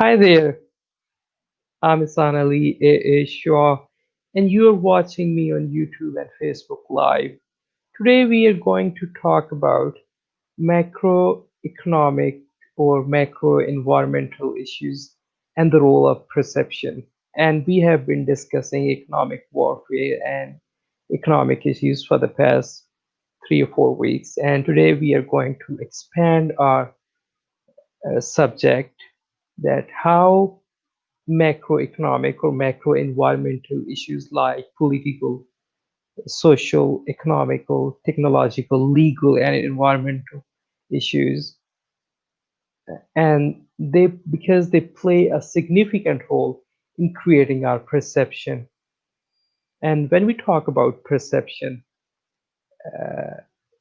Hi there, I'm Ahsan Shaw, and you are watching me on YouTube and Facebook Live. Today we are going to talk about macroeconomic or macro environmental issues and the role of perception. And we have been discussing economic warfare and economic issues for the past 3 or 4 weeks. And today we are going to expand our subject that how macroeconomic or macro environmental issues like political, social, economical, technological, legal, and environmental issues, and they because they play a significant role in creating our perception. And when we talk about perception,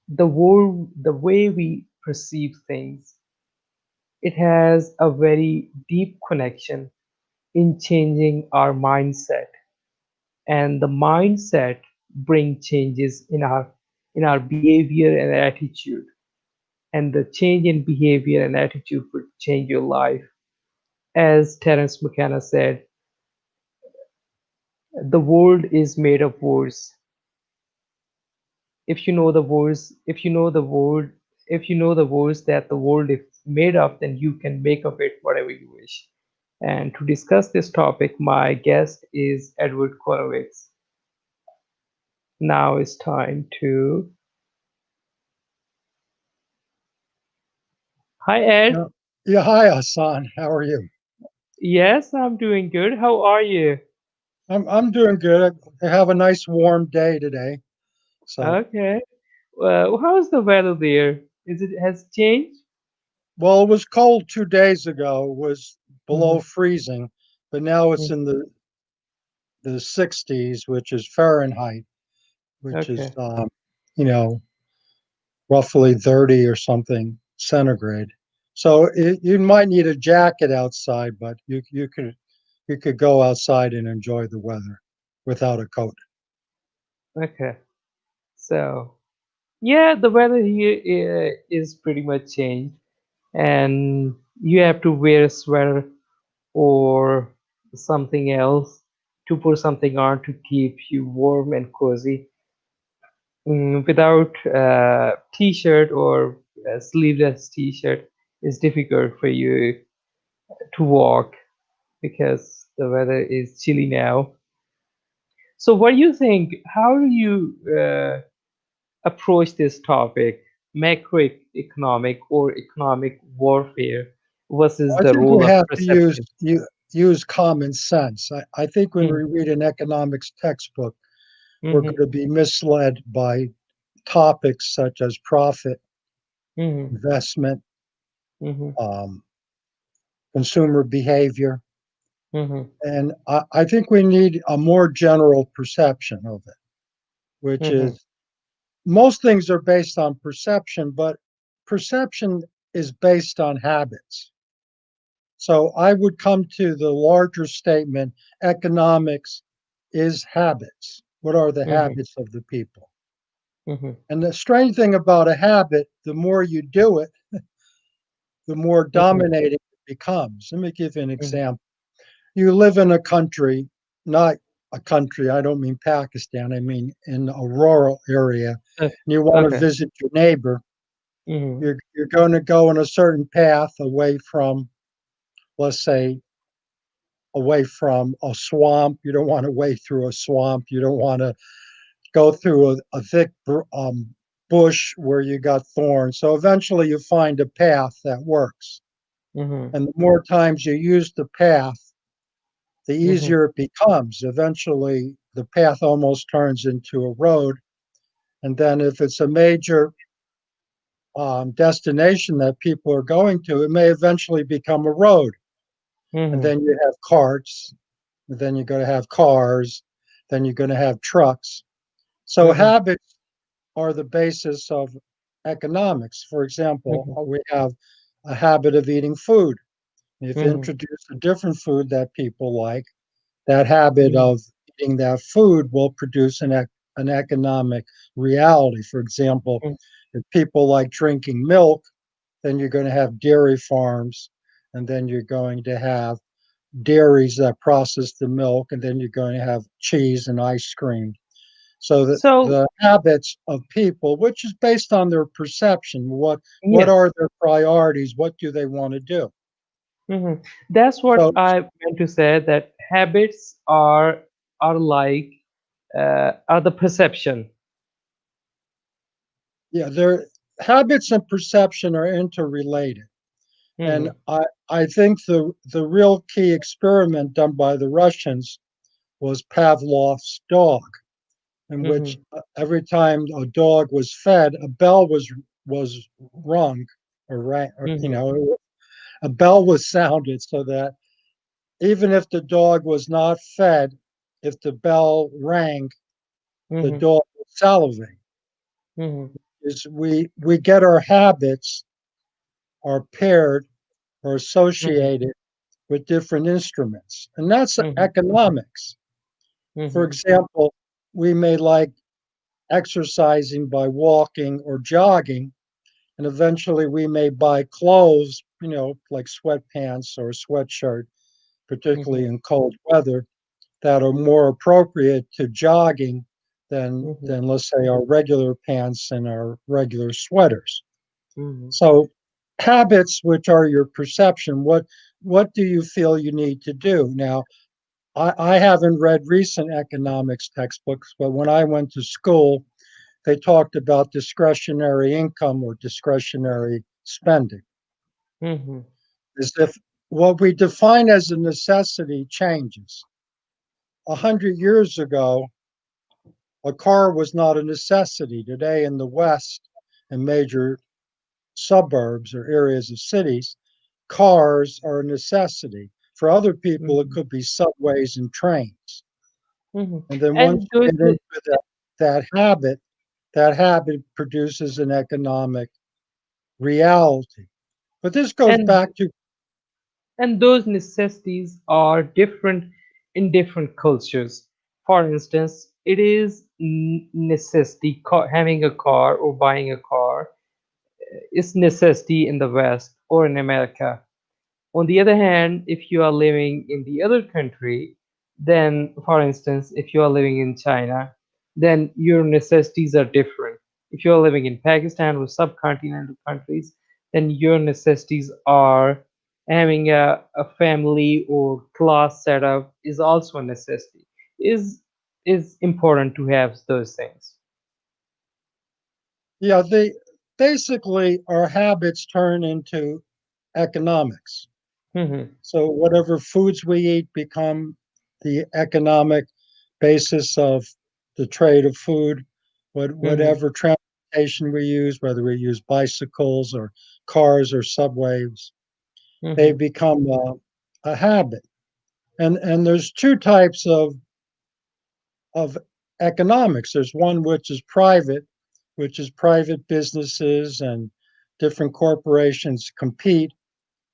the way we perceive things, it has a very deep connection in changing our mindset, and the mindset bring changes in our behavior and attitude, and the change in behavior and attitude would change your life. As Terence McKenna said, the world is made of words. If you know the words, if you know the words that the world is made of, then you can make of it whatever you wish. And to discuss this topic, my guest is Edward Konowicz. Now it's time to Hi Yeah, Ed. yeah. Hi, Ahsan. How are you? Yes, I'm doing good. How are you? I'm doing good. I have a nice warm day today. So, Okay. How's the weather there? Is it has changed? well, it was cold 2 days ago. It was below Hmm. freezing, but now it's in the 60s, which is Fahrenheit, which is Okay. you know roughly 30 or something centigrade. So you might need a jacket outside, but you could go outside and enjoy the weather without a coat. Okay. So, yeah, the weather here is pretty much changed, and you have to wear a sweater or something else to put something on to keep you warm and cozy. Without t-shirt or a sleeveless t-shirt, it's difficult for you to walk because the weather is chilly now. So, what do you think? How do you approach this topic, macroeconomic or economic warfare versus I the think role we of have to perception? use common sense. I think when we Hmm. read an economics textbook, we're Hmm. going to be misled by topics such as profit, Hmm. investment, Hmm. um, consumer behavior, Hmm. and I think we need a more general perception of it, which Hmm. is most things are based on perception, but perception is based on habits. So I would come to the larger statement economics is habits. What are the Hmm. habits of the people? Hmm. And the strange thing about a habit, the more you do it, the more Hmm. dominating it becomes. Let me give you an Hmm. example. You live in a country, not a country, I don't mean Pakistan, I mean in a rural area, and you want to Okay. visit your neighbor. Hmm. You're going to go on a certain path away from, let's say, away from a swamp. You don't want to wade through a swamp. You don't want to go through a thick bush where you got thorns. So eventually you find a path that works. Hmm. And the more times you use the path, the Hmm. easier it becomes. Eventually the path almost turns into a road. And then if it's a major destination that people are going to, it may eventually become a road. And Hmm. then you have carts, and then you're going to have cars, then you're going to have trucks. So Hmm. habits are the basis of economics. For example, Hmm. we have a habit of eating food. If you Hmm. introduce a different food that people like, that habit Hmm. of eating that food will produce an economic reality. For example, if people like drinking milk, then you're going to have dairy farms and then you're going to have dairies that process the milk, and then you're going to have cheese and ice cream. So that So the habits of people, which is based on their perception, what yes. are their priorities? What do they want to do? Hmm. That's what So I meant to say, that habits are like are the perception. yeah, their habits and perception are interrelated. And Hmm. I think the real key experiment done by the Russians was Pavlov's dog, in which Hmm. every time a dog was fed, a bell was rung or rang, or, Hmm. a bell was sounded so that even if the dog was not fed, if the bell rang, the Hmm. dog would salivate. Hmm. Is we get our habits are paired or Hmm. associated with different instruments, and that's Hmm. economics. For Hmm. example, we may like exercising by walking or jogging, and eventually we may buy clothes, like sweatpants or a sweatshirt, particularly Hmm. in cold weather, that are more appropriate to jogging Hmm. than let's say our regular pants and our regular sweaters. Hmm. So habits, which are your perception, what do you feel you need to do? Now, I haven't read recent economics textbooks, but when I went to school, they talked about discretionary income or discretionary spending, Hmm. as if what we define as a necessity changes. 100 years ago, a car was not a necessity. Today, in the West and major suburbs or areas of cities, cars are a necessity. For other people, it Hmm. could be subways and trains. Hmm. And then once And you those, get into that habit, that habit produces an economic reality. But this goes and back to, and those necessities are different in different cultures. For instance, it is necessity, having a car or buying a car is necessity in the West or in America. On the other hand, if you are living in the other country, then, for instance, if you are living in China, then your necessities are different. If you are living in Pakistan or subcontinental countries, then your necessities are having a family or class setup is also a necessity. Is important to have those things. yeah, they basically our habits turn into economics. Hmm. So whatever foods we eat become the economic basis of the trade of food. Hmm. Whatever transportation we use, whether we use bicycles or cars or subways, they Hmm. become a habit. And there's two types of economics. There's one which is private businesses and different corporations compete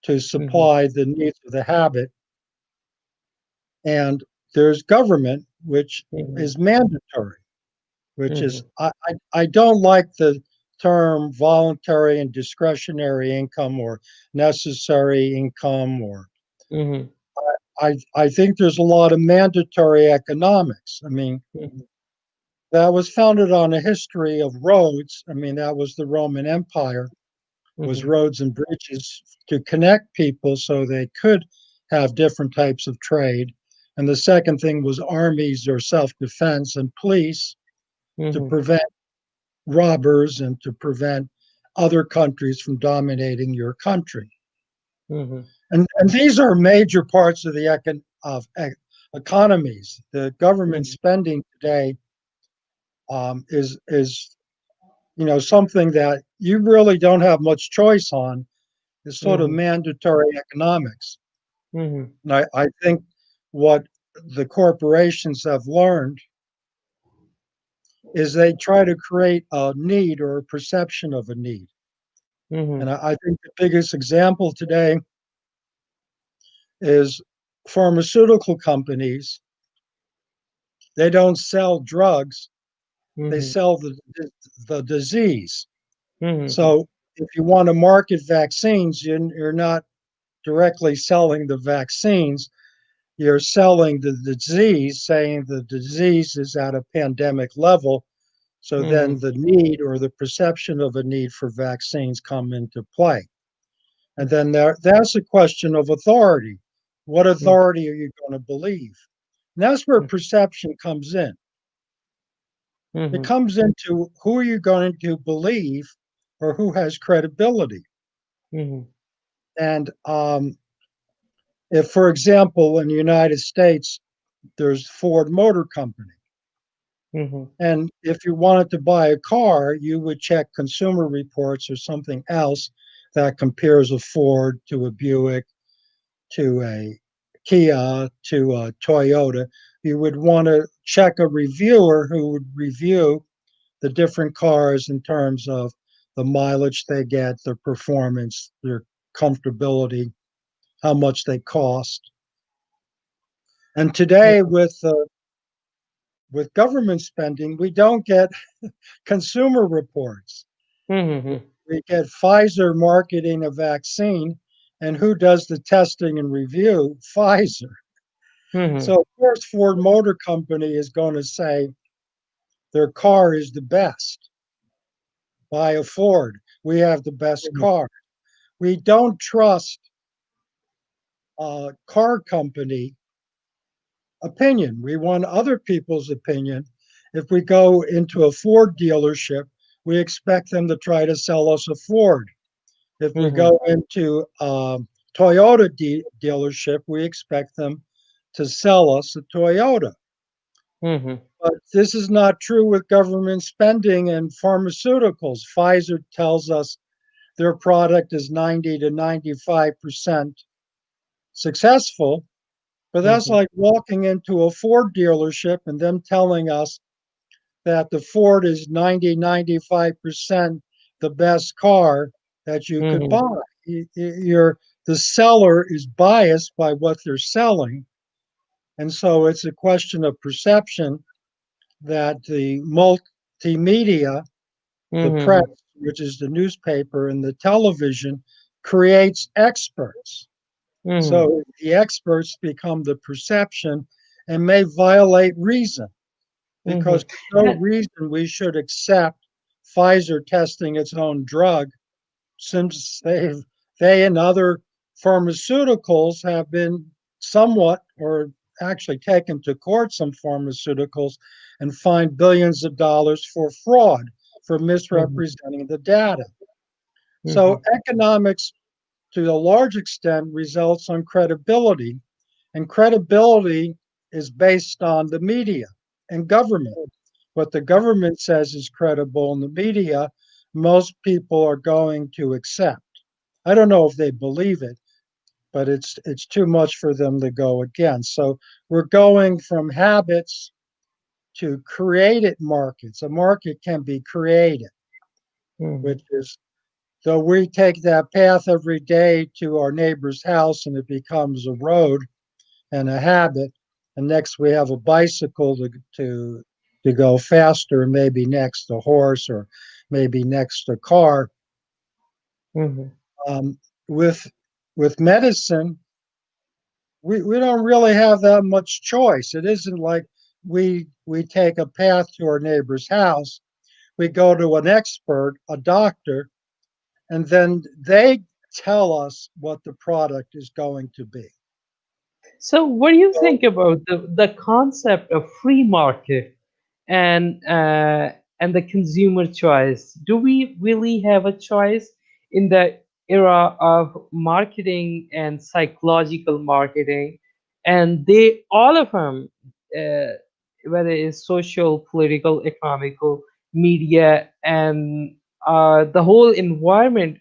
to Hmm. supply the needs of the habit. And there's government, which Hmm. is mandatory, which is, Hmm. I don't like the term voluntary and discretionary income or necessary income, or Hmm. I think there's a lot of mandatory economics. I mean, Hmm. that was founded on a history of roads. I mean, that was the Roman Empire, was Hmm. roads and bridges to connect people so they could have different types of trade. And the second thing was armies or self defense and police to Hmm. prevent robbers and to prevent other countries from dominating your country. Hmm. And these are major parts of the economies. The government Hmm. spending today is something that you really don't have much choice on. Is sort of Hmm. mandatory economics. Hmm. And I think what the corporations have learned is they try to create a need or a perception of a need. Hmm. And I think the biggest example today is pharmaceutical companies. They don't sell drugs, they Hmm. sell the disease. Hmm. So if you want to market vaccines, you're not directly selling the vaccines. You're selling the disease, saying the disease is at a pandemic level. So then Mhm. the need or the perception of a need for vaccines come into play. And then that's a question of authority. What Mhm. authority are you going to believe? And that's where perception comes in. It Mhm. comes into who are you going to believe or who has credibility. Mhm. And if, for example, in the United States, there's Ford Motor Company. Mhm. And if you wanted to buy a car, you would check Consumer Reports or something else that compares a Ford to a Buick, to a Kia, to a Toyota. You would want to check a reviewer who would review the different cars in terms of the mileage they get, their performance, their comfortability, how much they cost. And today, with government spending, we don't get consumer reports. Mhm. We get Pfizer marketing a vaccine, and who does the testing and review? Pfizer. Mhm. So, of course, Ford Motor Company is going to say their car is the best. Buy a Ford. We have the best Mhm. car. We don't trust car company opinion. We want other people's opinion. If we go into a Ford dealership, we expect them to try to sell us a Ford. If we Mhm. go into a Toyota dealership, we expect them to sell us a Toyota. Mhm. But this is not true with government spending and pharmaceuticals. Pfizer tells us their product is 90 to 95% successful. But that's Mhm. like walking into a Ford dealership and them telling us that the Ford is 90, 95% the best car that you could Mhm. buy. The seller is biased by what they're selling. And so it's a question of perception that the multimedia, the press, Mhm. which is the newspaper, and the television creates experts. Mhm. So the experts become the perception and may violate reason because Mhm. there's no reason we should accept Pfizer testing its own drug since they and other pharmaceuticals have been somewhat or actually taken to court some pharmaceuticals and fined billions of dollars for fraud for Mhm. misrepresenting the data. So Mhm. economics to a large extent results on credibility, and credibility is based on the media and government. What the government says is credible in the media, most people are going to accept. I don't know if they believe it, but it's too much for them to go against. So we're going from habits to created markets. A market can be created, which Mhm. is so we take that path every day to our neighbor's house and it becomes a road and a habit. And next we have a bicycle to go faster, maybe next a horse or maybe next a car. Mhm. Um, with with medicine, we don't really have that much choice. It isn't like we take a path to our neighbor's house. We go to an expert, a doctor, and then they tell us what the product is going to be. So, what do you So, think about the concept of free market and the consumer choice? Do we really have a choice in the era of marketing and psychological marketing? And they all of them, uh, whether it's social, political, economical, media, and the whole environment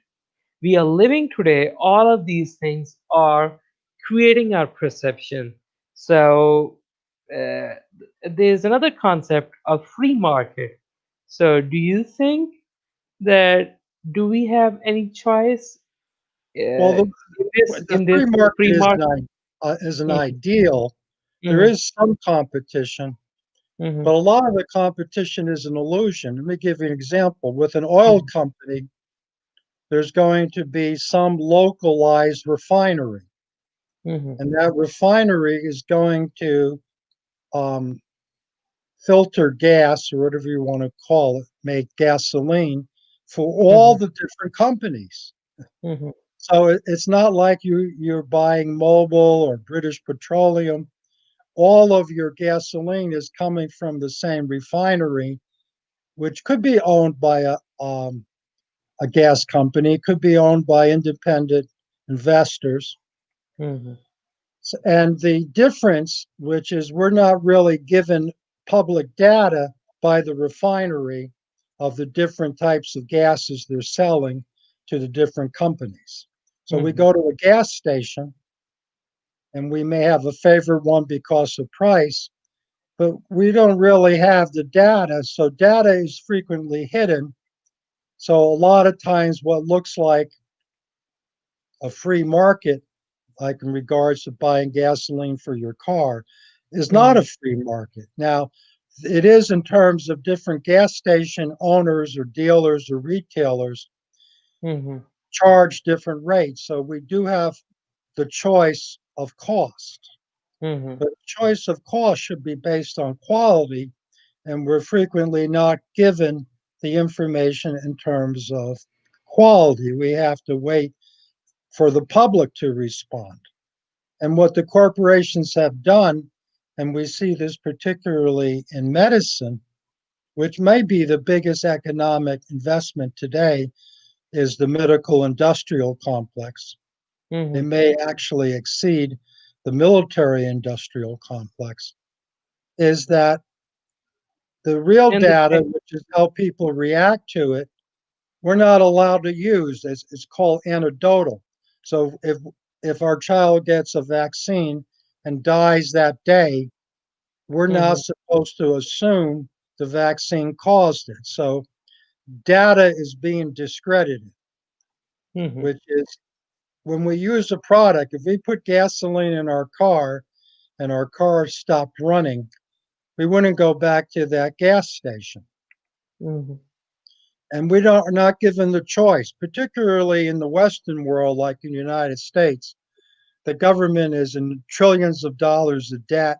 we are living today, all of these things are creating our perception. So uh, there's another concept of free market. So do you think that do we have any choice well, the in free this market free market? is an Mhm. ideal. There Mhm. is some competition, but Mhm. a lot of the competition is an illusion. Let me give you an example. With an oil Mhm. company, there's going to be some localized refinery, Mhm. and that refinery is going to um, filter gas or whatever you want to call it, make gasoline for all Mhm. the different companies. Mhm. So it's not like you're buying Mobil or British Petroleum. All of your gasoline is coming from the same refinery, which could be owned by a gas company, could be owned by independent investors. Mhm. And the difference, which is we're not really given public data by the refinery of the different types of gases they're selling to the different companies. So we Mhm. go to a gas station and we may have a favorite one because of price, but we don't really have the data. So data is frequently hidden. So a lot of times, what looks like a free market, like in regards to buying gasoline for your car, is not a Mhm. free market. Now, it is in terms of different gas station owners or dealers or retailers Mhm. charge different rates. So we do have the choice of cost. Mhm. But choice of cost should be based on quality, and we're frequently not given the information in terms of quality. We have to wait for the public to respond. And what the corporations have done, and we see this particularly in medicine, which may be the biggest economic investment today, is the medical industrial complex. It Mhm. may actually exceed the military industrial complex, is that the real And the data, tech. which is how people react to it, we're not allowed to use. It's called anecdotal. So if our child gets a vaccine and dies that day, we're not Mhm. supposed to assume the vaccine caused it. So data is being discredited, Mhm. which is when we use a product, if we put gasoline in our car and our car stopped running, we wouldn't go back to that gas station. Mhm. And we don't, are not given the choice, particularly in the Western world, like in the United States. The government is in trillions of dollars of debt,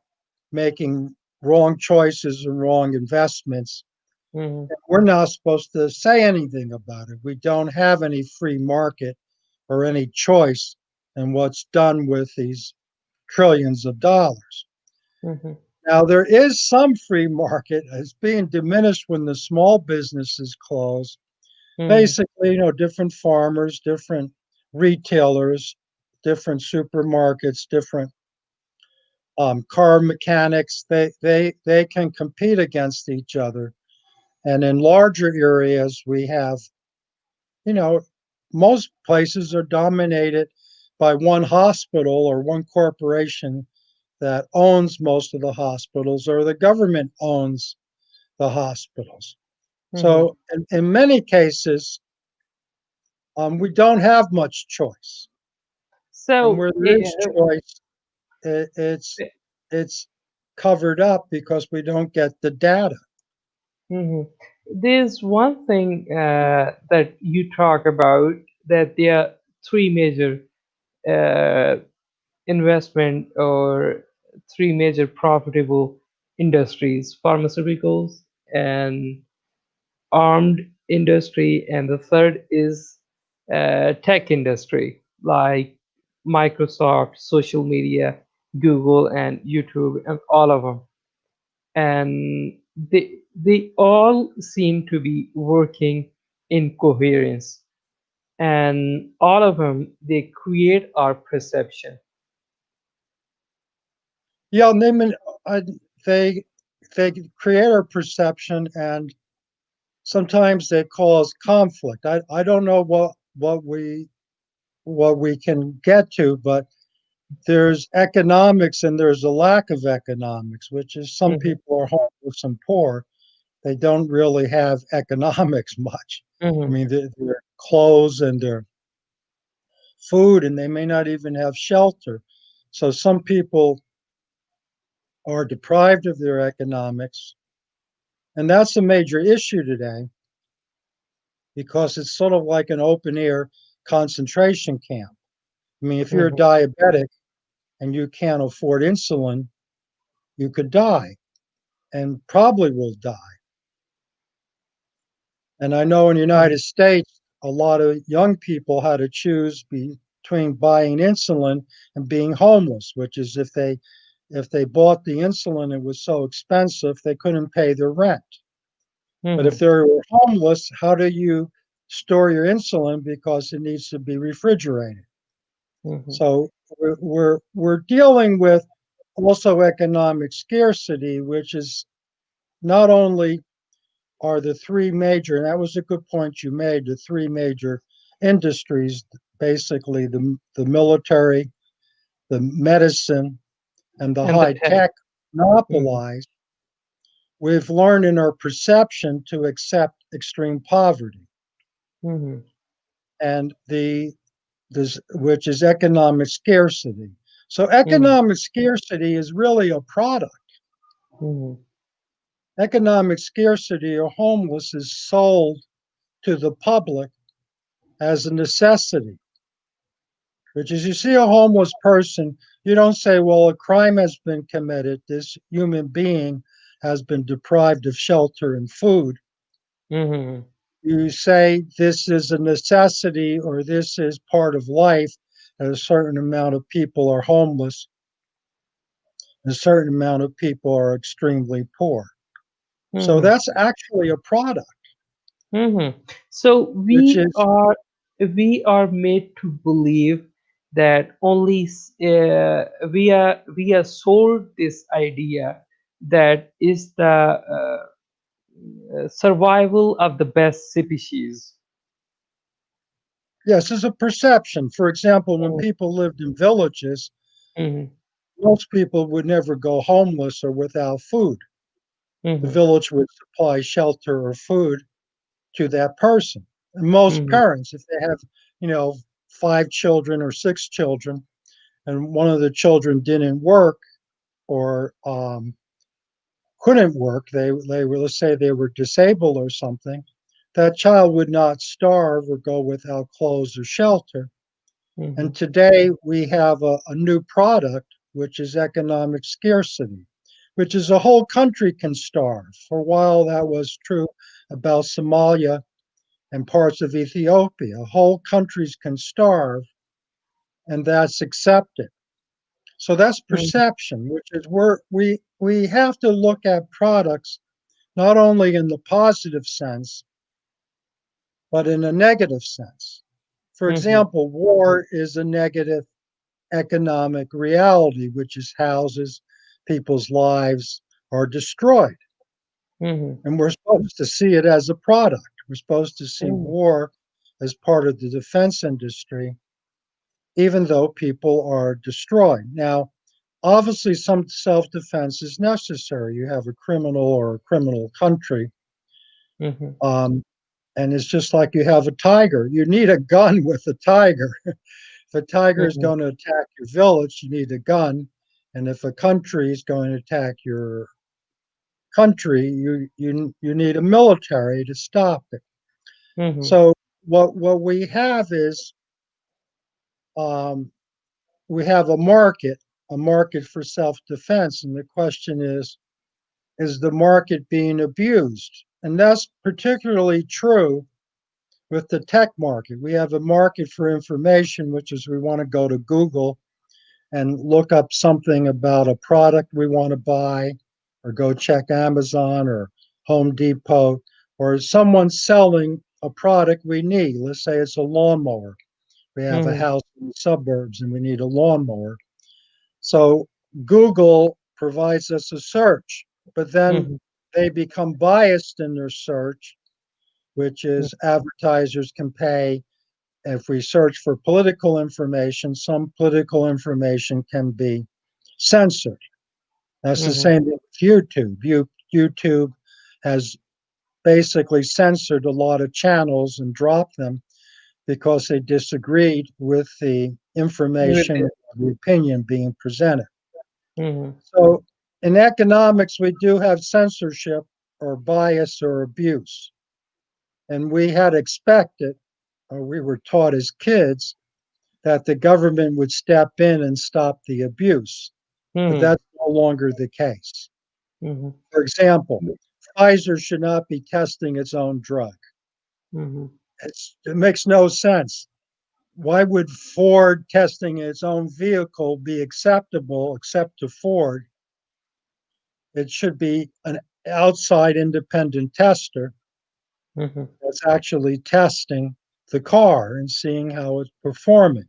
making wrong choices and wrong investments. Mhm. We're not supposed to say anything about it. We don't have any free market or any choice in what's done with these trillions of dollars. Mhm. Now, there is some free market. It's being diminished when the small businesses close. Mhm. Basically, different farmers, different retailers, different supermarkets, different car mechanics. They can compete against each other. And in larger areas, we have, you know, most places are dominated by one hospital or one corporation that owns most of the hospitals, or the government owns the hospitals. Mhm. So, in many cases, we don't have much choice. And So, where there is choice, it's it's covered up because we don't get the data. mhm. There's one thing that you talk about, that there are three major uh, investment, or three major profitable industries: pharmaceuticals, and armed industry, and the third is tech industry, like Microsoft, social media, Google, and YouTube, and all of them. And they all seem to be working in coherence, and all of them, they create our perception. Yeah, uh, they they create our perception, and sometimes they cause conflict. I don't know what we can get to, but there's economics and there's a lack of economics, which is some Mhm. people are homeless and poor. They don't really have economics much. I Mhm. mean, their clothes and their food, and they may not even have shelter. So some people are deprived of their economics, and that's a major issue today. because it's sort of like an open air concentration camp. I mean, if you're Mhm. diabetic and you can't afford insulin, you could die and probably will die. And I know in the Mhm. United States, a lot of young people had to choose between buying insulin and being homeless, which is if they bought the insulin, it was so expensive they couldn't pay their rent. But if Mhm. they were homeless, how do you store your insulin because it needs to be refrigerated? Mhm. So we're dealing with also economic scarcity, which is not only are the three major, and that was a good point you made, the three major industries, basically the military, the medicine, and the And the high tech. tech Mhm. monopolized. We've learned in our perception to accept extreme poverty Mhm. and this, which is economic scarcity. So Mhm. economic scarcity is really a product. Mhm. Economic scarcity or homeless is sold to the public as a necessity, which is you see a homeless person, you don't say, well, a crime has been committed. This human being has been deprived of shelter and food. Mhm. You say this is a necessity or this is part of life, and a certain amount of people are homeless, and a certain amount of people are extremely poor. So Mhm. that's actually a product, Mhm. So which is, we are made to believe that we are sold this idea that is the survival of the best species. yes, is a perception. For example, when people lived in villages, Mhm. most people would never go homeless or without food. The Mhm. village would supply shelter or food to that person. And most Mhm. parents, if they have, you know, five children or six children, and one of the children didn't work or couldn't work, they were, let's say they were disabled or something, that child would not starve or go without clothes or shelter. And Mhm. today we have a new product, which is economic scarcity, which is a whole country can starve. For a while, that was true about Somalia and parts of Ethiopia. Whole countries can starve, and that's accepted. So that's Mhm. perception, which is we have to look at products not only in the positive sense, but in a negative sense. For Mhm. example, war is a negative economic reality, which is houses, people's lives are destroyed. Mhm. And we're supposed to see it as a product. We're supposed to see Mhm. war as part of the defense industry, even though people are destroyed. Now, obviously, some self defense is necessary. You have a criminal or a criminal country. Mhm. Um, and it's just like you have a tiger. You need a gun with a tiger. If a tiger is Mhm. going to attack your village, you need a gun. And if a country is going to attack your country, you need a military to stop it. Mhm. So what we have is um, we have a market for self defense, and the question is the market being abused? And that's particularly true with the tech market. We have a market for information, which is we want to go to Google and look up something about a product we want to buy, or go check Amazon or Home Depot, or someone selling a product we need. Let's say it's a lawnmower. We have a Mhm. house in the suburbs and we need a lawnmower. So Google provides us a search, but then Mhm. they become biased in their search, which is advertisers can pay. If we search for political information, some political information can be censored. That's the Mhm. same with YouTube. YouTube has basically censored a lot of channels and dropped them because they disagreed with the With information it. or the opinion being presented. Mhm. So in economics, we do have censorship or bias or abuse. And we had expected, or we were taught as kids, that the government would step in and stop the abuse. But Mhm. that's no longer the case. Mhm. For example, Pfizer should not be testing its own drug. Mhm. It makes no sense. Why would Ford testing its own vehicle be acceptable except to Ford? It should be an outside independent tester Mhm. that's actually testing the car and seeing how it's performing.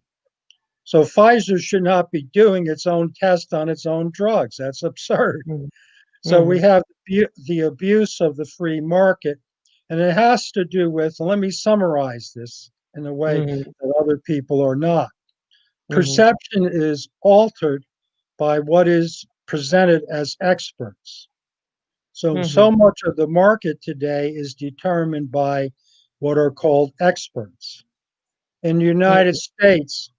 So Pfizer should not be doing its own test on its own drugs. That's absurd. Mhm. So we Mhm. have the abuse of the free market, and it has to do with, and let me summarize this in a way Mhm. that other people are not. Mhm. Perception is altered by what is presented as experts. So Mhm. much of the market today is determined by what are called experts. In the United Mhm. States,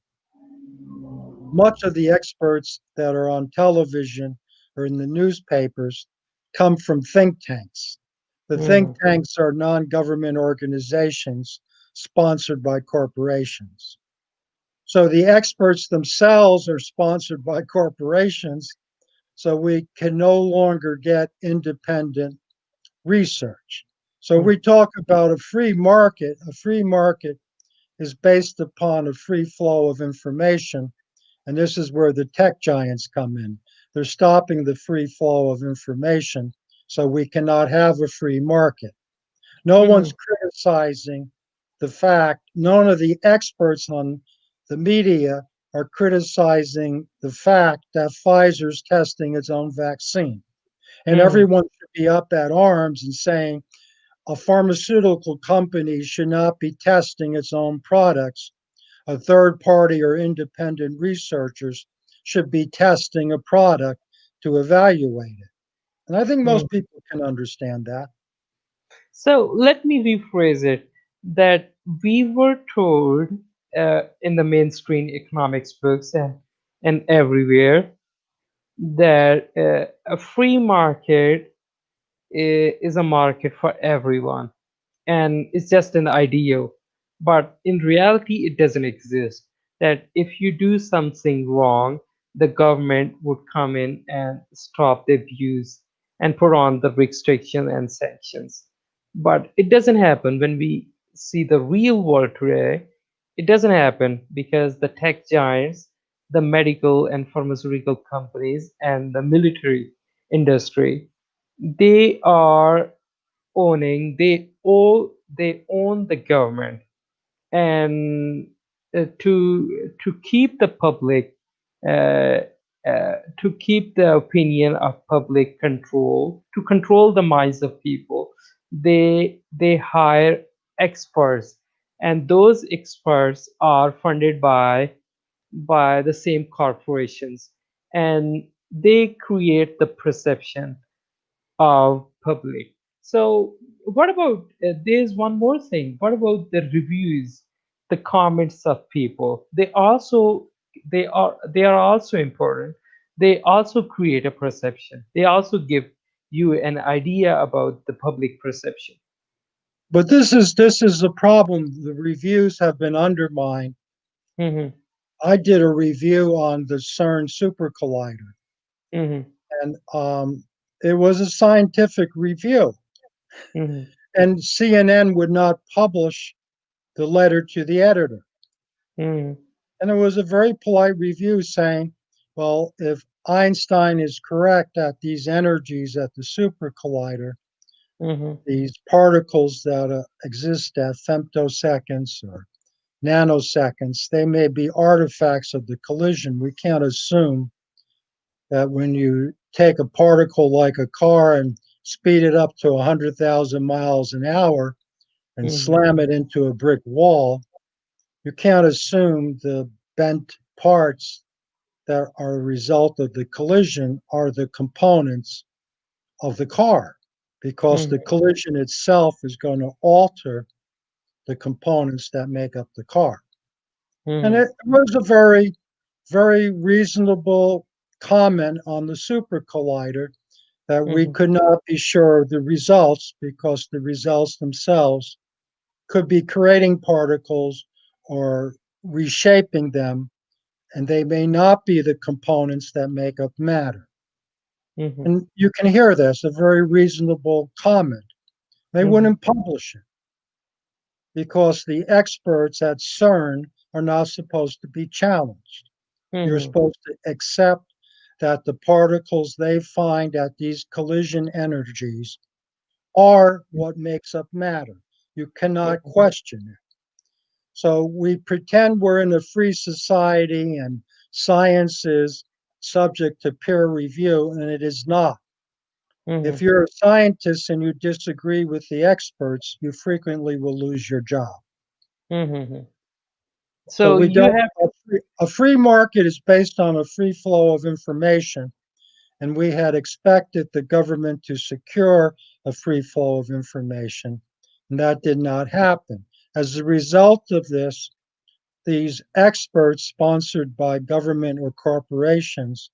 much of the experts that are on television or in the newspapers come from think tanks. The think Mhm. tanks are non government organizations sponsored by corporations. So the experts themselves are sponsored by corporations, so we can no longer get independent research. So Mhm. we talk about a free market. A free market is based upon a free flow of information. And this is where the tech giants come in. They're stopping the free flow of information, so we cannot have a free market. No one's Mhm. criticizing the fact, none of the experts on the media are criticizing the fact that Pfizer's testing its own vaccine. And Mhm. everyone should be up at arms and saying a pharmaceutical company should not be testing its own products. A third party or independent researchers should be testing a product to evaluate it. And I think Mhm. most people can understand that. So let me rephrase it that we were told in the mainstream economics books and everywhere that a free market is a market for everyone and it's just an ideal. But in reality, it doesn't exist. That if you do something wrong, the government would come in and stop the abuse and put on the restriction and sanctions. But it doesn't happen when we see the real world today. It doesn't happen because the tech giants, the medical and pharmaceutical companies, and the military industry, they are owning they own the government and to keep the public uh, to keep the opinion of public control to control the minds of people they hire experts and those experts are funded by the same corporations and they create the perception of public. So what about there's one more thing. What about the reviews, the comments of people? They are also important. They also create a perception. They also give you an idea about the public perception. But this is a problem. The reviews have been undermined. Hmm. I did a review on the CERN super collider, Hmm. and it was a scientific review. Hmm. And CNN would not publish the letter to the editor. Hmm. And it was a very polite review saying, well, if Einstein is correct that these energies at the super collider, Hmm. these particles that exist at femtoseconds or nanoseconds, they may be artifacts of the collision. We can't assume that when you take a particle like a car and speed it up to 100,000 miles an hour and Hmm. slam it into a brick wall, you can't assume the bent parts that are a result of the collision are the components of the car because Hmm. the collision itself is going to alter the components that make up the car. And Hmm. it was a very, very reasonable comment on the super collider that we Hmm. could not be sure of the results because the results themselves could be creating particles or reshaping them, and they may not be the components that make up matter. Mhm. And you can hear this, a very reasonable comment. They Mhm. wouldn't publish it because the experts at CERN are not supposed to be challenged. You're Mhm. supposed to accept that the particles they find at these collision energies are what makes up matter. You cannot Mhm. question it. So we pretend we're in a free society and science is subject to peer review, and it is not. If Mhm. you're a scientist and you disagree with the experts, you frequently will lose your job. Mhm. So So we you don't, have. a free market is based on a free flow of information, and we had expected the government to secure a free flow of information, and that did not happen. As a result of this, these experts sponsored by government or corporations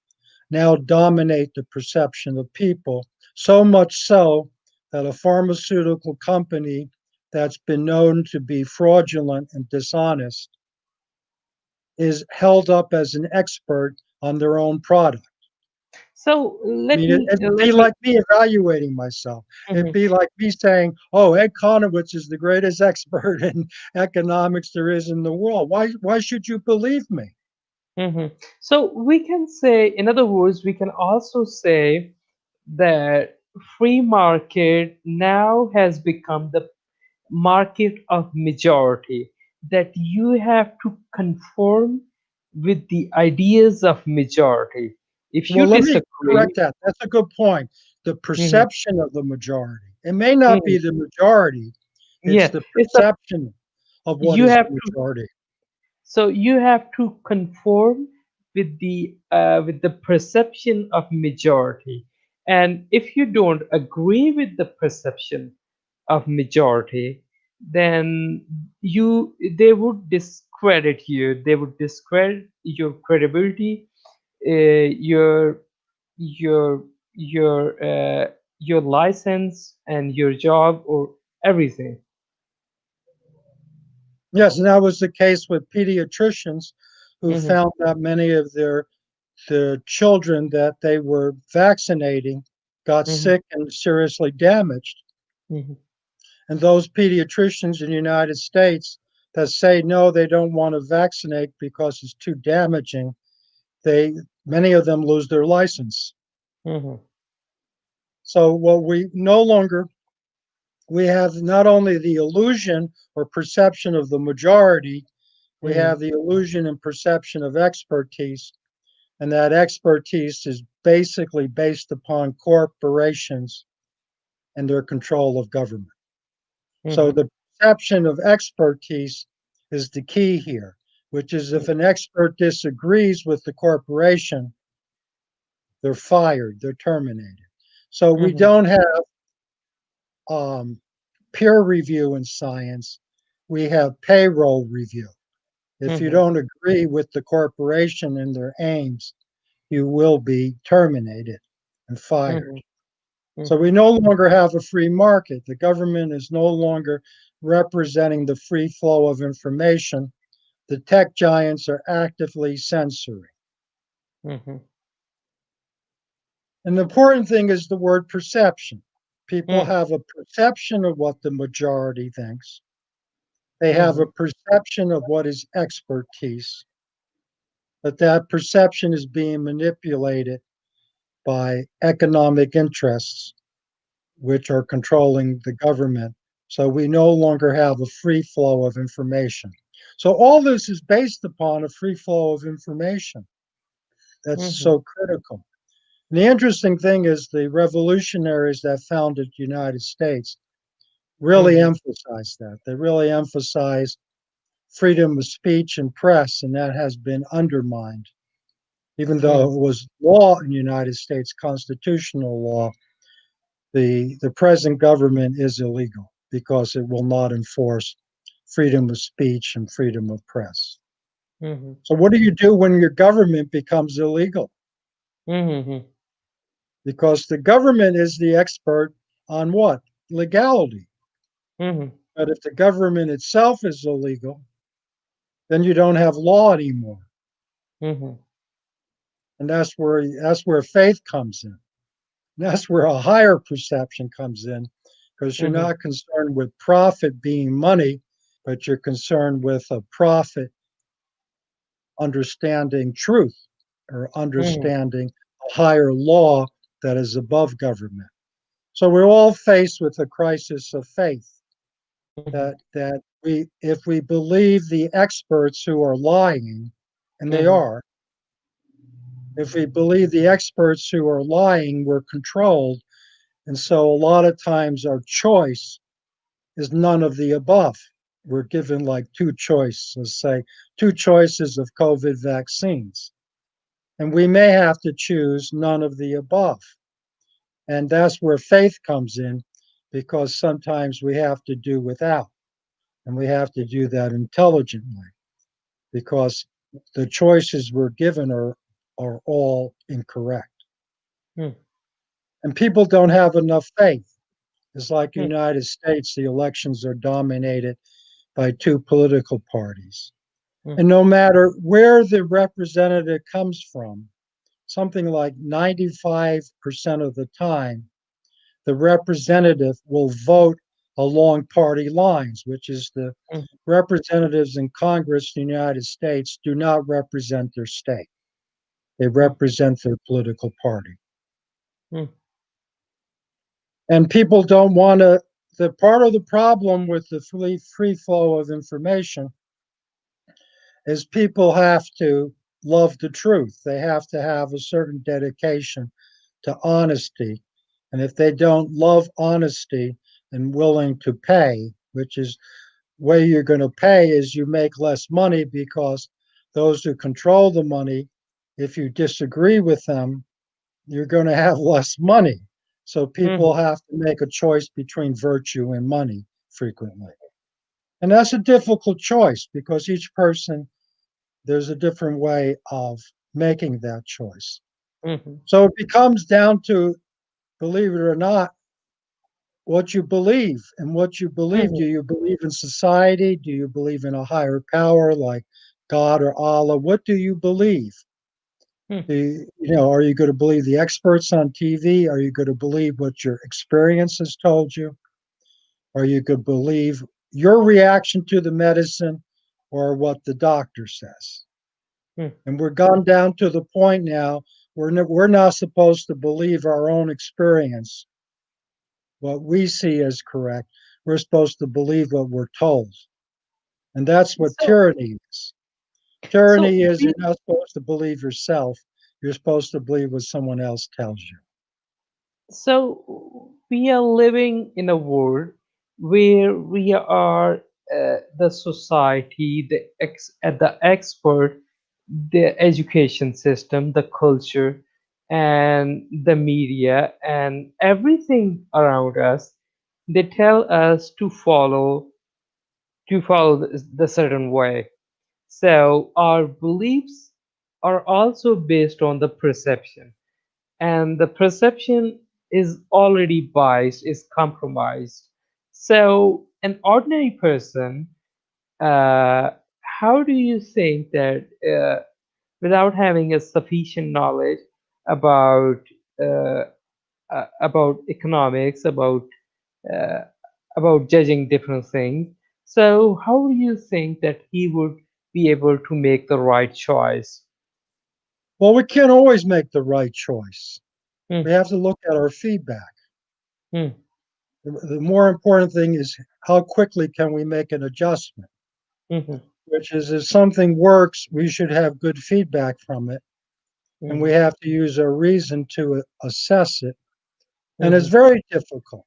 now dominate the perception of people, so much so that a pharmaceutical company that's been known to be fraudulent and dishonest is held up as an expert on their own product. So I let mean, me it'd be let me. like me evaluating myself. It'd Mhm. be like me saying, "Oh, Ed Konowicz is the greatest expert in economics there is in the world. Why should you believe me?" Mhm. So we can say, in other words, we can also say that free market now has become the market of majority, that you have to conform with the ideas of majority. If you Well, let me disagree. correct that. That's a good point. The Mhm. perception of the majority. It may not be Mhm. the majority, it's Yeah, the it's a perception of what you is the have to. majority. So you have to conform with the perception of majority, and if you don't agree with the perception of majority, then they would discredit you. They would discredit your credibility, your your your license and your job or everything. Yes, and that was the case with pediatricians who Hmm. found that many of the children that they were vaccinating got Hmm. sick and seriously damaged. Hmm. And those pediatricians in the United States that say no, they don't want to vaccinate because it's too damaging, they many of them lose their license. Hmm. So what we no longer we have not only the illusion or perception of the majority, we Hmm. have the illusion and perception of expertise, and that expertise is basically based upon corporations and their control of government. So Hmm. the perception of expertise is the key here, which is if an expert disagrees with the corporation, they're fired, they're terminated. So we Hmm. don't have um, peer review in science, we have payroll review. If you Hmm. don't agree with the corporation and their aims, you will be terminated and fired. Hmm. So we no longer have a free market. The government is no longer representing the free flow of information. The tech giants are actively censoring. Hmm. And the important thing is the word perception. People Hmm. have a perception of what the majority thinks. They have a Hmm. perception of what is expertise, but that perception is being manipulated by economic interests, which are controlling the government. So we no longer have a free flow of information. So all this is based upon a free flow of information. That's Hmm. so critical. And the interesting thing is the revolutionaries that founded the United States really Hmm. emphasized that. They really emphasized freedom of speech and press, and that has been undermined. Even though it was law in the United States, constitutional law, the present government is illegal because it will not enforce freedom of speech and freedom of press. Hmm. So, what do you do when your government becomes illegal? Hmm. Because the government is the expert on what? Legality. Hmm. But if the government itself is illegal, then you don't have law anymore. Mhm. And that's where faith comes in. That's where a higher perception comes in, because you're Mhm. not concerned with profit being money, but you're concerned with a profit understanding truth or Mhm. understanding a higher law that is above government. So we're all faced with a crisis of faith Mhm. that we if we believe the experts who are lying, and they Mhm. are, if we believe the experts who are lying, we're controlled. And so a lot of times our choice is none of the above. We're given like two choices, let's say two choices of COVID vaccines. And we may have to choose none of the above. And that's where faith comes in, because sometimes we have to do without, and we have to do that intelligently, because the choices we're given are all incorrect. Mhm. And people don't have enough faith. It's like the Mhm. United States, the elections are dominated by two political parties. And no matter where the representative comes from, something like 95% of the time, the representative will vote along party lines, which is the Mhm. representatives in Congress in the United States do not represent their state. They Mhm. represent their political party. Mhm. And people don't want to, the part of the problem with the free flow of information is people have to love the truth. They have to have a certain dedication to honesty. And if they don't love honesty and willing to pay, which is way you're going to pay is you make less money, because those who control the money, if you disagree with them, you're going to have less money. So people Mhm. have to make a choice between virtue and money frequently. And that's a difficult choice, because each person, there's a different way of making that choice. Mhm. So it becomes down to, believe it or not, what you believe. And what you believe, Mhm. do you believe in society? Do you believe in a higher power like God or Allah? What do you believe? Mhm. Are you going to believe the experts on TV? Are you going to believe what your experience has told you? Are you going to believe your reaction to the medicine or what the doctor says? Mhm. And we're gone down to the point now where we're not supposed to believe our own experience, what we see as correct. We're supposed to believe what we're told. And that's what So, tyranny is. so Tyranny is we you're not supposed to believe yourself. You're supposed to believe what someone else tells you. So we are living in a world where we are the society, the expert, the education system, the culture, and the media, and everything around us. They tell us to follow the certain way. So our beliefs are also based on the perception, and the perception is already biased, is compromised. So an ordinary person, uh, how do you think that without having a sufficient knowledge about uh, about economics, uh, about judging different things, so how do you think that he would be able to make the right choice? Well, we can't always make the right choice. We Hmm, have to look at our feedback. hmm, The more important thing is how quickly can we make an adjustment, hmm, which is if something works, we should have good feedback from it. And hmm, we have to use our reason to assess it. And it's hmm, very difficult.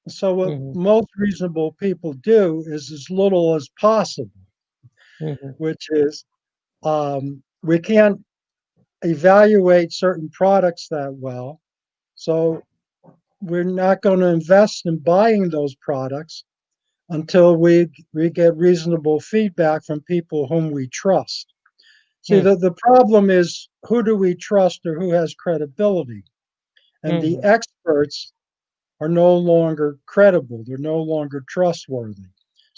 So, what hmm, most reasonable people do is as little as possible, hmm, which is we can't evaluate certain products that well. So, we're not going to invest in buying those products until we get reasonable feedback from people whom we trust. See, hmm, the problem is, who do we trust or who has credibility? And the hmm, experts are no longer credible, they're no longer trustworthy.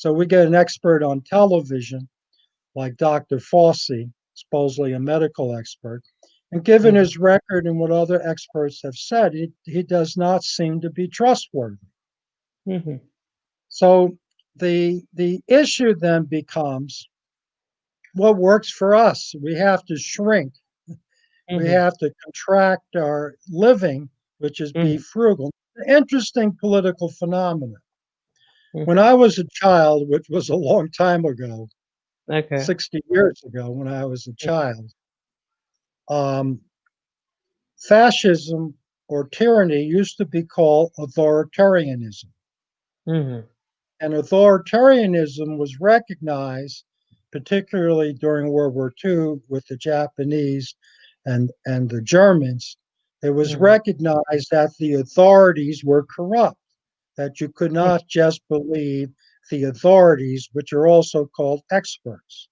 So we get an expert on television like Dr. Fauci, supposedly a medical expert. And given Mhm. his record and what other experts have said, he does not seem to be trustworthy. Mhm. So the issue then becomes what works for us. We have to shrink. We Mhm. have to contract our living, which is be Mhm. frugal. Interesting political phenomenon. When Mhm. I was a child, which was a long time ago, Okay. 60 years ago, when I was a child, um, fascism or tyranny used to be called authoritarianism. Mhm. And authoritarianism was recognized, particularly during World War II with the Japanese and the Germans. It was Mhm. recognized that the authorities were corrupt, that you could Mhm. not just believe the authorities, which are also called experts.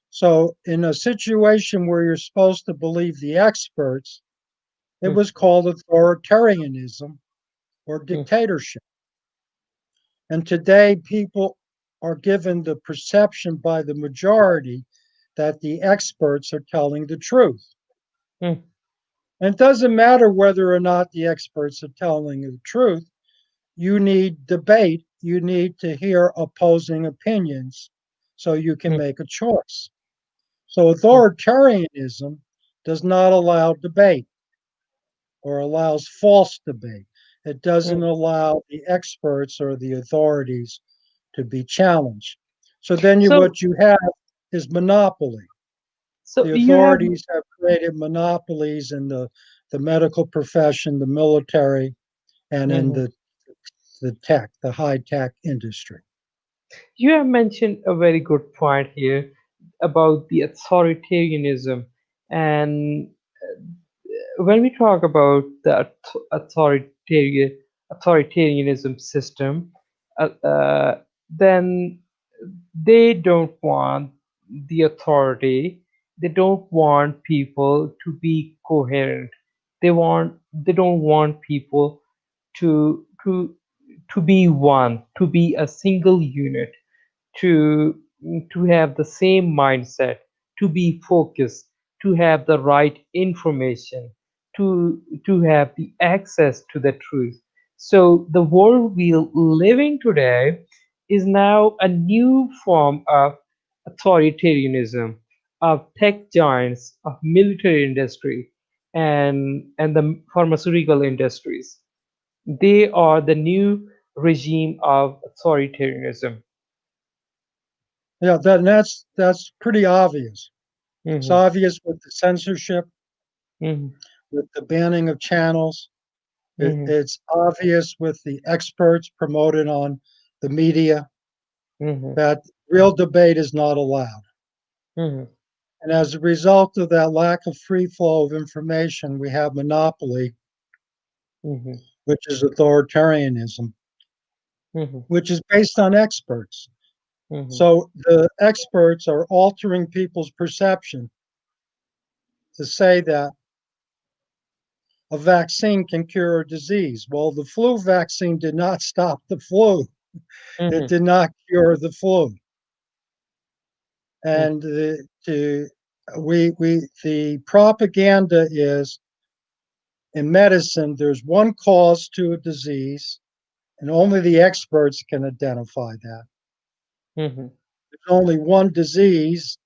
So, in a situation where you're supposed to believe the experts, it Mhm. was called authoritarianism or Mhm. dictatorship. And today, people are given the perception by the majority that the experts are telling the truth. Mhm. And it doesn't matter whether or not the experts are telling the truth. You need debate, you need to hear opposing opinions so you can Mhm. make a choice. So, authoritarianism does not allow debate or allows false debate. It doesn't Mhm. allow the experts or the authorities to be challenged. So then So, what you have is monopoly. so The you have. authorities have created monopolies in the medical profession, the military, and in Mhm. the tech, the high tech industry. You have mentioned a very good point here about the authoritarianism, and when we talk about the authoritarianism system, then they don't want the authority. They don't want people to be coherent. They don't want people to to be one, to be a single unit, to to have the same mindset, to be focused, to have the right information, to have the access to the truth. So the world we're living today is now a new form of authoritarianism, of tech giants, of military industry, and the pharmaceutical industries. They are the new regime of authoritarianism. Yeah, that's pretty obvious. It's Mhm. obvious with the censorship, Mhm. with the banning of channels. Mhm. It's obvious with the experts promoted on the media Mhm. that real debate is not allowed. Mhm. And as a result of that lack of free flow of information, we have monopoly, Mhm. which is authoritarianism, Mhm. which is based on experts. Mhm. So the experts are altering people's perception to say that a vaccine can cure a disease. Well, the flu vaccine did not stop the flu. It Mhm. did not cure the flu. Mhm. And the propaganda is in medicine, there's one cause to a disease, and only the experts can identify that. Mhm. There's only one disease,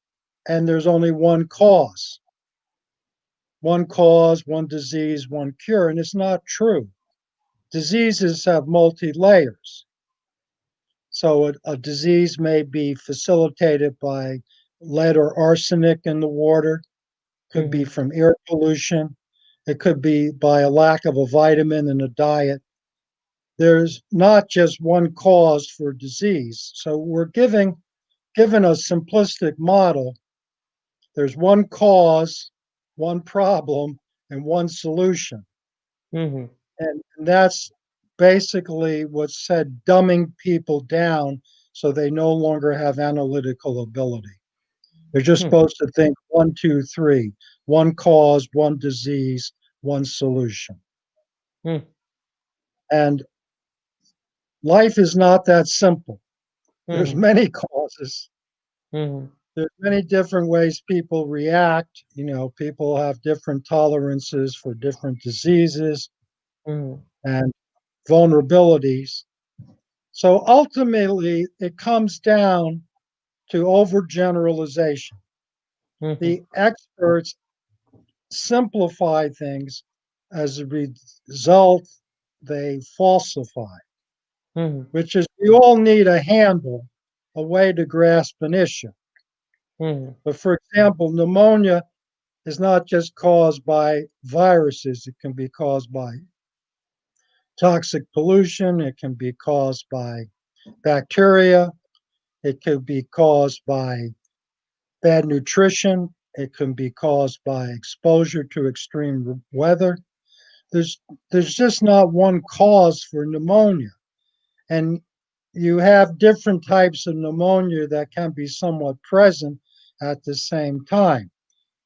and there's only one cause. One cause, one disease, one cure, and it's not true. Diseases have multi layers. So a disease may be facilitated by lead or arsenic in the water, could be Mhm. from air pollution, it could be by a lack of a vitamin in a diet. There's not just one cause for disease. So we're given a simplistic model. There's one cause, one problem, and one solution. Mhm. And that's basically what's said, dumbing people down so they no longer have analytical ability. They're just Mhm. supposed to think one, two, three, one cause, one disease, one solution. Mhm. And life is not that simple. There's Mhm. many causes. Mhm. There's many different ways people react. People have different tolerances for different diseases Mhm. and vulnerabilities. So ultimately, it comes down to overgeneralization. Mhm. The experts simplify things. As a result, they falsify, Mhm. which is we all need a handle, a way to grasp an issue. Mhm. But for example, pneumonia is not just caused by viruses, it can be caused by toxic pollution, it can be caused by bacteria, it could be caused by bad nutrition, it can be caused by exposure to extreme weather. There's there's just not one cause for pneumonia. And you have different types of pneumonia that can be somewhat present at the same time.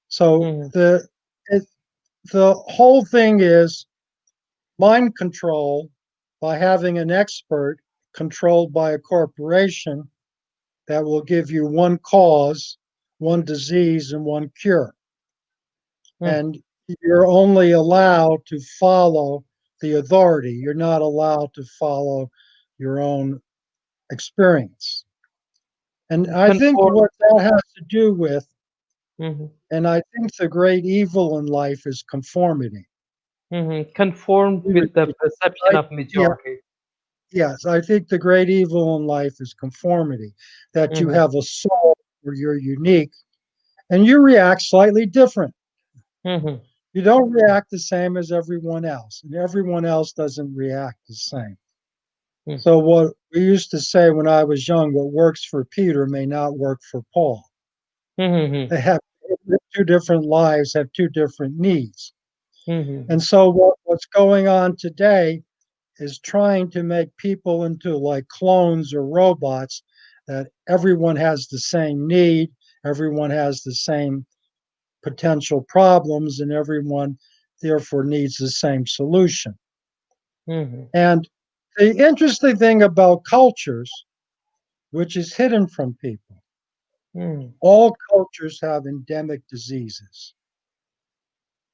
So Mhm. it, the whole thing is mind control by having an expert controlled by a corporation that will give you one cause, one disease, and one cure. Mhm. And you're only allowed to follow the authority. You're not allowed to follow your own experience. And I think Conform. what that has to do with, Mhm. and I think the great evil in life is conformity. Mhm. Conform Agree with with the me. perception of Yeah, majority. yes, I think the great evil in life is conformity, that you Mhm. have a soul where you're unique and you react slightly different. Mhm. You don't react the same as everyone else, and everyone else doesn't react the same. Mhm. So, what we used to say when I was young, what works for Peter may not work for Paul. Mhm. They have two different lives, have two different needs. And Mhm. so, what's going on today is trying to make people into like clones or robots that everyone has the same need, everyone has the same potential problems, and everyone therefore needs the same solution. Mhm. And the interesting thing about cultures, which is hidden from people, Mhm. all cultures have endemic diseases,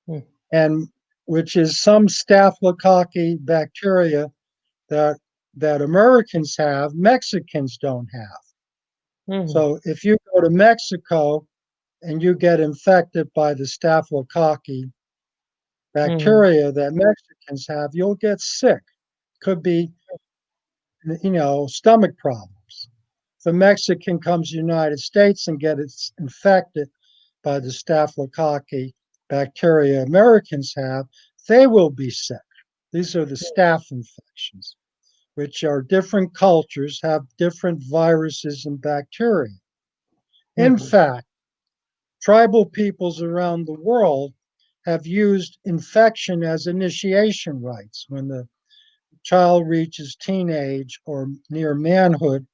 Mhm. and which is some staphylococci bacteria that Americans have, Mexicans don't have. Mhm. So if you go to Mexico and you get infected by the staphylococci Mhm. bacteria that Mexicans have, you'll get sick. Could be, stomach problems. If a Mexican comes to the United States and gets infected by the staphylococci bacteria Americans have, they will be sick. These are the staph infections, which are different cultures have different viruses and bacteria. In Mhm. fact, tribal peoples around the world have used infection as initiation rites. When the child reaches teenage or near manhood,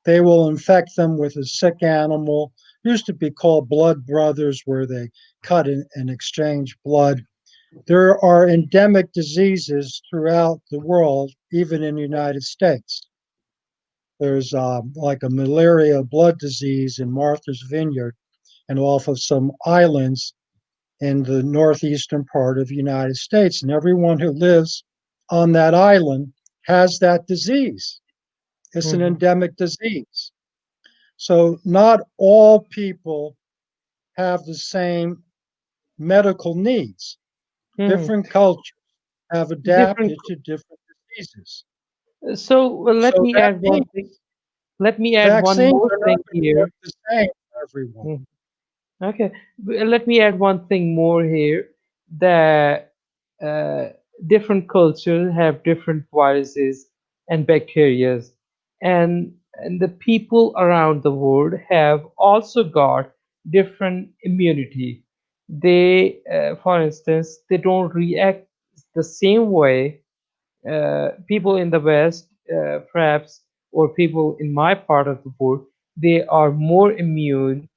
they will infect them with a sick animal. It used to be called blood brothers, where they cut and exchange blood. There are endemic diseases throughout the world, even in the United States. There's like a malaria blood disease in Martha's Vineyard and off of some islands in the northeastern part of the United States. And everyone who lives on that island has that disease. It's an Mhm. endemic disease. So not all people have the same medical needs. Mhm. Different cultures have Different. adapted to different diseases. So let So me that add one means thing. Let me add one vaccines more are not thing going to work here. the same for everyone. Mhm. Okay, let me add one thing more here. That uh, different cultures have different viruses and bacteria, and the people around the world have also got different immunity. They, for instance, they don't react the same way. People in the West, perhaps, or people in my part of the world, they are more immune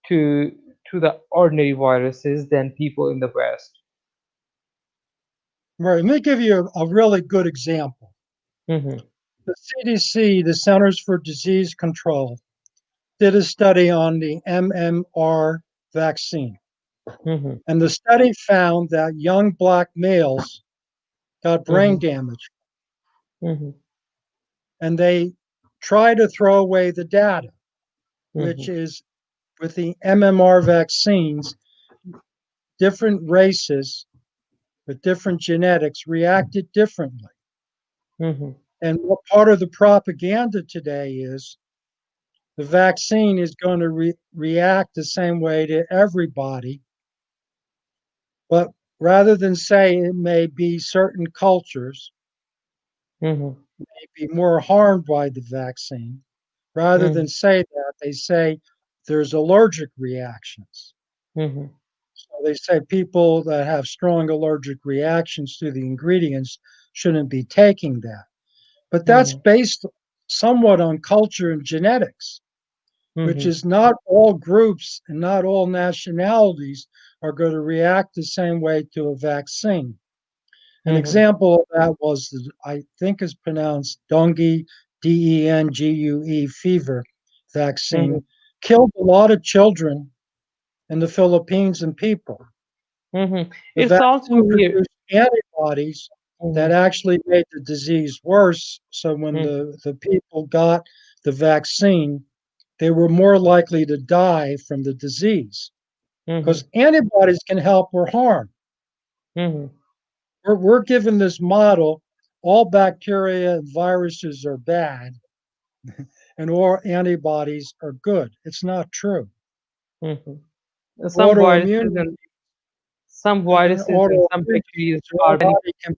to to the ordinary viruses than people in the West. Right. Let me give you a really good example. Hmm. the CDC, the Centers for Disease Control, did a study on the MMR vaccine. Mhm. And the study found that young black males got brain Mhm. damage. Mhm. And they try to throw away the data, which Mhm. is with the MMR vaccines, different races with different genetics reacted differently. Mhm. And what part of the propaganda today is the vaccine is going to react the same way to everybody, but rather than say it may be certain cultures Mhm. may be more harmed by the vaccine, rather than Mhm. say that, they say there's allergic reactions. Mhm. So they say people that have strong allergic reactions to the ingredients shouldn't be taking that. But that's Mhm. based somewhat on culture and genetics, which Mhm. is not all groups and not all nationalities are going to react the same way to a vaccine. An Mhm. example of that was, I think is pronounced dengue, dengue fever Mhm. vaccine, killed a lot of children in the Philippines and people. Mhm. The It's also vaccine here. produced antibodies that Mhm. actually made the disease worse. So when Mhm. the people got the vaccine, they were more likely to die from the disease Mhm. because antibodies can help or harm. Mhm. We're given this model all bacteria and viruses are bad and all antibodies are good. It's not true. Mhm. Some Autoimmune viruses and some and viruses and some autoimmune bacteria disease, our are beneficial. body can.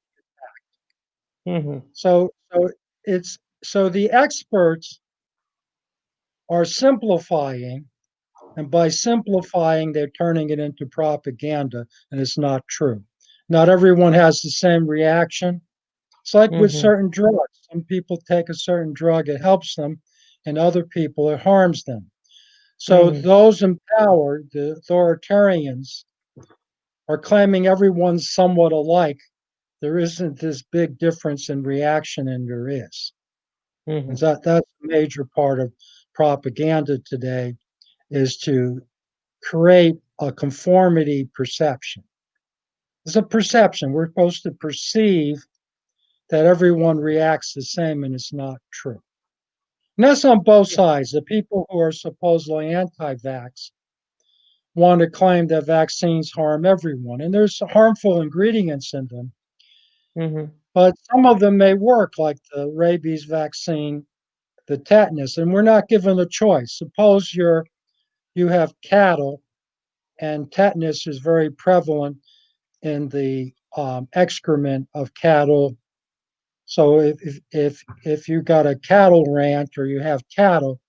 Mhm. So the experts are simplifying, and by simplifying, they're turning it into propaganda, and it's not true. Not everyone has the same reaction. It's like with Mhm. certain drugs. Some people take a certain drug, it helps them, and other people, it harms them. So Mhm. those in power, the authoritarians, are claiming everyone's somewhat alike. There isn't this big difference in reaction, and there is. And Mhm. that's a major part of propaganda today is to create a conformity perception. It's a perception. We're supposed to perceive that everyone reacts the same, and it's not true. And that's on both sides. The people who are supposedly anti vax want to claim that vaccines harm everyone, and there's harmful ingredients in them, Mhm. but some of them may work, like the rabies vaccine, the tetanus, and we're not given a choice. Suppose you have cattle, and tetanus is very prevalent in the excrement of cattle. So if you got a cattle ranch or you have cattle,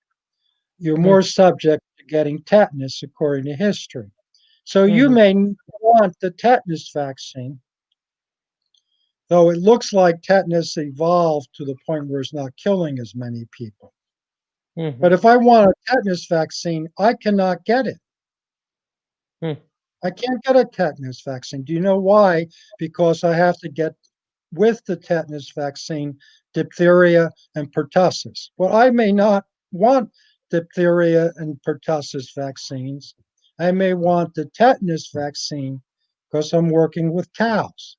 you're Mhm. more subject to getting tetanus according to history. So you Mhm. may want the tetanus vaccine, though it looks like tetanus evolved to the point where it's not killing as many people. But Mhm. if I want a tetanus vaccine, I cannot get it. Mhm. I can't get a tetanus vaccine. Do you know why? Because I have to get with the tetanus vaccine diphtheria and pertussis. Well, I may not want diphtheria and pertussis vaccines. I may want the tetanus vaccine because I'm working with cows,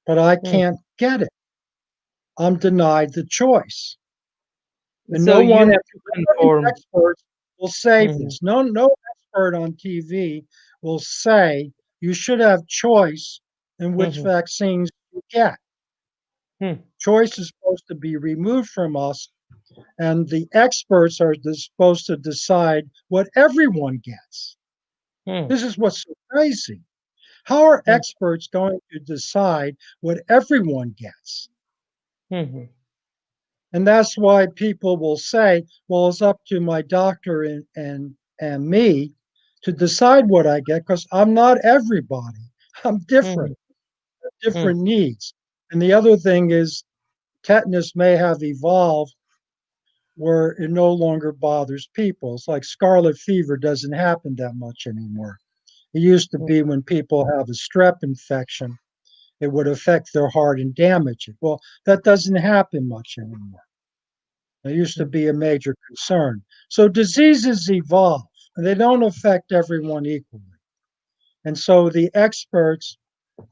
but I Mhm. can't get it. I'm denied the choice. And So no you one, have to none of the conform. experts will say Mhm. this. No expert on TV will say you should have choice in which Mhm. vaccines you get. Mhm. Choice is supposed to be removed from us, and the experts are supposed to decide what everyone gets. Mhm. This is what's so crazy. How are Mhm. experts going to decide what everyone gets? Mhm. And that's why people will say, well, it's up to my doctor and me to decide what I get because I'm not everybody. I'm different, Mhm. different needs. And the other thing is, tetanus may have evolved where it no longer bothers people. It's like scarlet fever doesn't happen that much anymore. It used to Mhm. be when people have a strep infection, it would affect their heart and damage it. Well, that doesn't happen much anymore. It used to be a major concern. So diseases evolve and they don't affect everyone equally. And so the experts,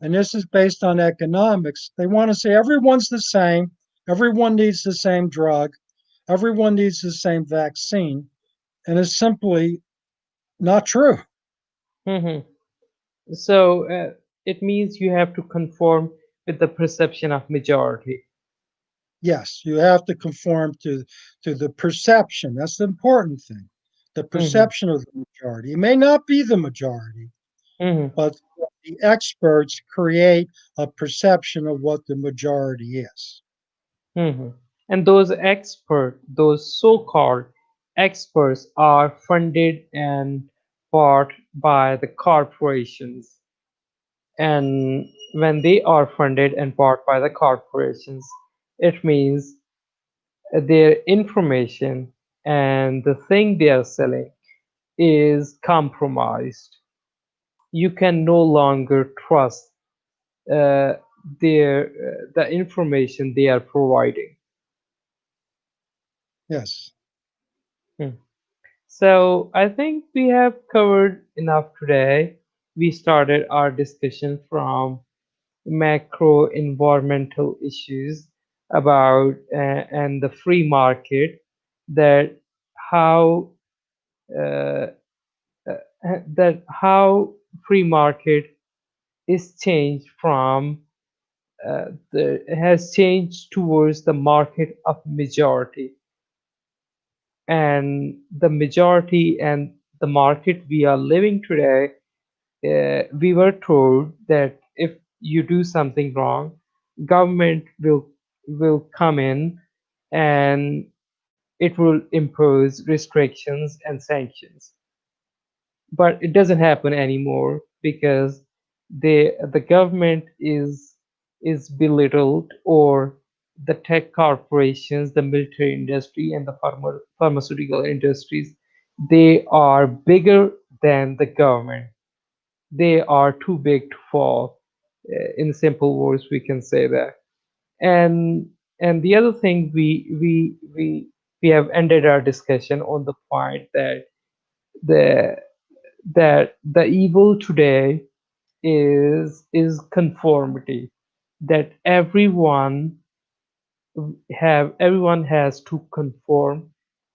and this is based on economics, they want to say everyone's the same, everyone needs the same drug, everyone needs the same vaccine, and it's simply not true. Mhm. So it means you have to conform with the perception of majority. Yes, you have to conform to the perception. That's the important thing. The Hmm. perception of the majority. It may not be the majority, Hmm. but the experts create a perception of what the majority is. Hmm. And those those so-called experts, are funded and bought by the corporations. And when they are funded and bought by the corporations, it means their information and the thing they are selling is compromised. You can no longer trust uh, the information they are providing. Yes. Hmm. So I think we have covered enough today. We started our discussion from macro environmental issues about and the free market, that how uh, that how free market is changed from has changed towards the market of majority, and the majority and the market we are living today. We were told that if you do something wrong, government will come in and it will impose restrictions and sanctions. But it doesn't happen anymore because the government is belittled, or the tech corporations, the military industry, and the pharmaceutical industries, they are bigger than the government. They are too big to fall. In simple words, we can say that. And the other thing, we have ended our discussion on the point that the the evil today is conformity, that everyone has to conform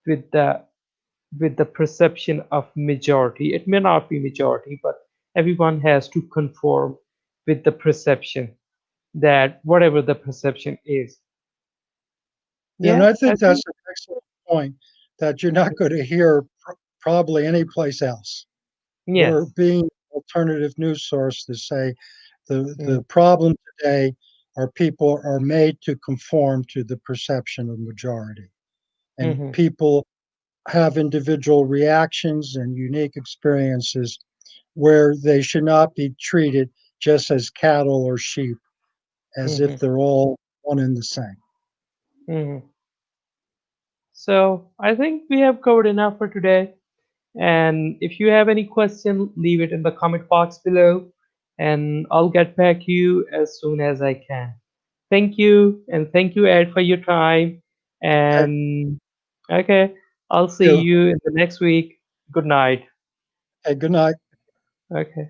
with the perception of majority. It may not be majority, but everyone has to conform with the perception, that whatever the perception is. Yeah, and Yeah, I I think think. that's an excellent point that you're not going to hear probably anyplace else. We're Yes. being an alternative news source to say the Mm, problem today are people are made to conform to the perception of majority. And mhm, people have individual reactions and unique experiences where they should not be treated just as cattle or sheep, as if mhm, they're all one and the same. mhm. So I think we have covered enough for today. And if you have any question, leave it in the comment box below, and I'll get back to you as soon as I can. Thank you, and thank you, Ed, for your time. Okay, And okay, I'll see you. you in the next week. Good night. Okay, good night. Okay.